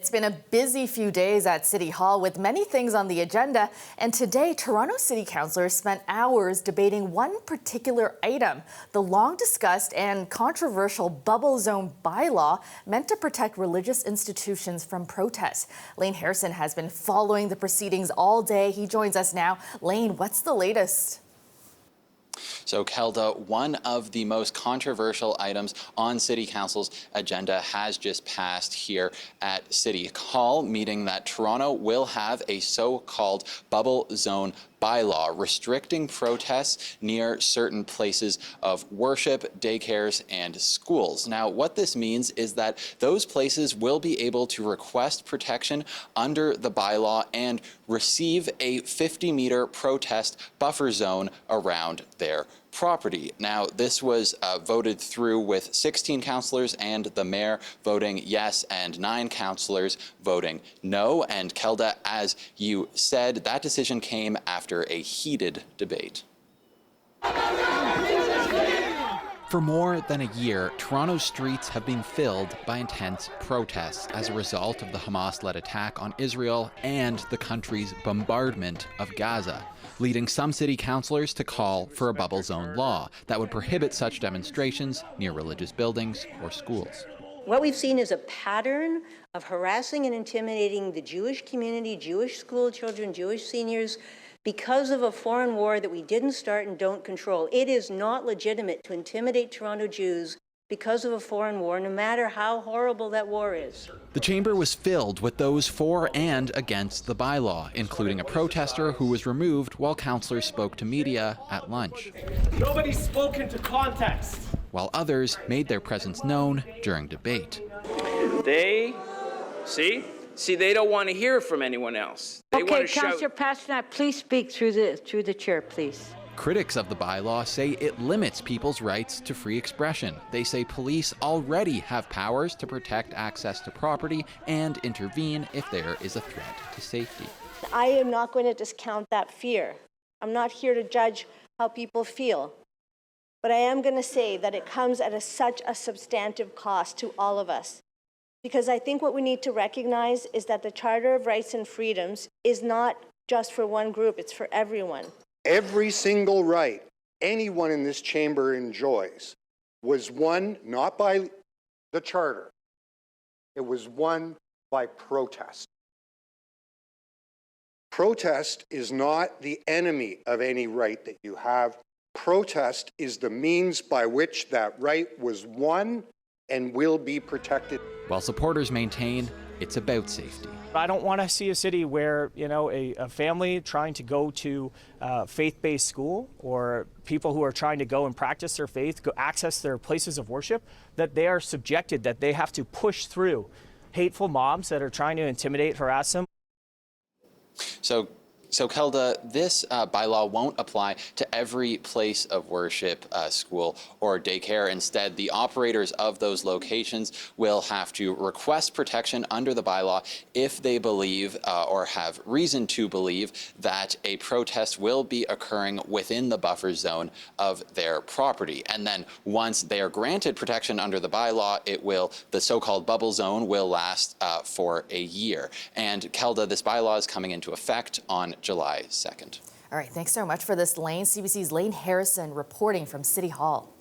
It's been a busy few days at City Hall with many things on the agenda, and today Toronto City Councillors spent hours debating one particular item, the long-discussed and controversial bubble zone bylaw meant to protect religious institutions from protests. Lane Harrison has been following the proceedings all day. He joins us now. Lane, what's the latest? So, Kelda, one of the most controversial items on City Council's agenda has just passed here at City Hall, meaning that Toronto will have a so-called bubble zone bylaw restricting protests near certain places of worship, daycares, and schools. Now, what this means is that those places will be able to request protection under the bylaw and receive a 50-meter protest buffer zone around their property. Now, this was voted through with 16 councillors and the mayor voting yes and 9 councillors voting no. And Kelda, as you said, that decision came after a heated debate. For more than a year, Toronto's streets have been filled by intense protests as a result of the Hamas-led attack on Israel and the country's bombardment of Gaza, leading some city councillors to call for a bubble zone law that would prohibit such demonstrations near religious buildings or schools. What we've seen is a pattern of harassing and intimidating the Jewish community, Jewish school children, Jewish seniors, because of a foreign war that we didn't start and don't control. It is not legitimate to intimidate Toronto Jews because of a foreign war, no matter how horrible that war is. The chamber was filled with those for and against the bylaw, including a protester who was removed while councillors spoke to media at lunch. Nobody spoke into context. While others made their presence known during debate. They don't want to hear from anyone else. They want to shout. Councillor Pasternak, please speak through the chair, please. Critics of the bylaw say it limits people's rights to free expression. They say police already have powers to protect access to property and intervene if there is a threat to safety. I am not going to discount that fear. I'm not here to judge how people feel. But I am going to say that it comes at such a substantive cost to all of us. Because I think what we need to recognize is that the Charter of Rights and Freedoms is not just for one group, it's for everyone. Every single right anyone in this chamber enjoys was won not by the Charter, it was won by protest. Protest is not the enemy of any right that you have. Protest is the means by which that right was won and will be protected. While supporters maintain it's about safety. I don't want to see a city where, a family trying to go to faith-based school or people who are trying to go and practice their faith, go access their places of worship, that they are subjected, that they have to push through hateful mobs that are trying to intimidate, harass them. So Kelda, this bylaw won't apply to every place of worship, school, or daycare. Instead, the operators of those locations will have to request protection under the bylaw if they believe or have reason to believe that a protest will be occurring within the buffer zone of their property. And then once they are granted protection under the bylaw, the so-called bubble zone will last for a year. And Kelda, this bylaw is coming into effect on July 2nd. All right, thanks so much for this, Lane. CBC's Lane Harrison reporting from City Hall.